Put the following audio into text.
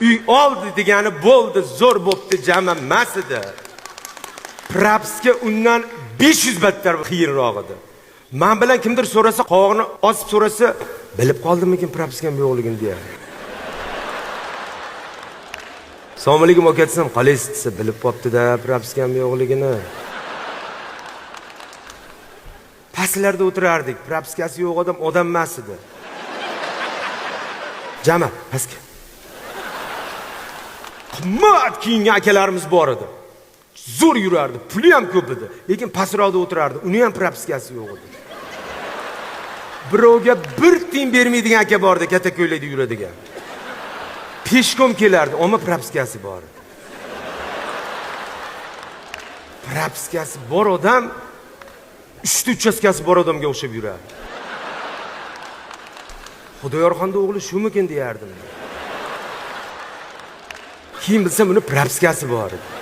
Uy oldi degani bo'ldi, zo'r bo'pti jami emas edi. Propska undan 500 battar qiyinroq edi. Men bilan kimdir so'rasa, qovog'ini osib so'rasa, bilib qoldimmikin propskam yo'qligini deya. Assalomu alaykum aka desam, qalaysiz desa, bilib qopti-da propskam yo'qligini. Pastlarda o'tirardik, propskasi yo'q odam emas edi. Jami, pastga. Qimmat kiyingan akalarimiz bor edi. Zo'r yurardi, puli ham ko'p edi, lekin pastroqda o'tirardi. Uni ham propskasi yo'q edi. Birovga bir tiyin bermaydigan aka bor edi, katta ko'ylakda yuradigan. Peshkom kelardi, ammo propskasi bor edi. Propskasi bor odam 3ta uchastkasi bor odamga o'xshab yurardi. Xudoyorxonda o'g'li shumikin deyardim. Keyin bilsam uni propskasi bor edi.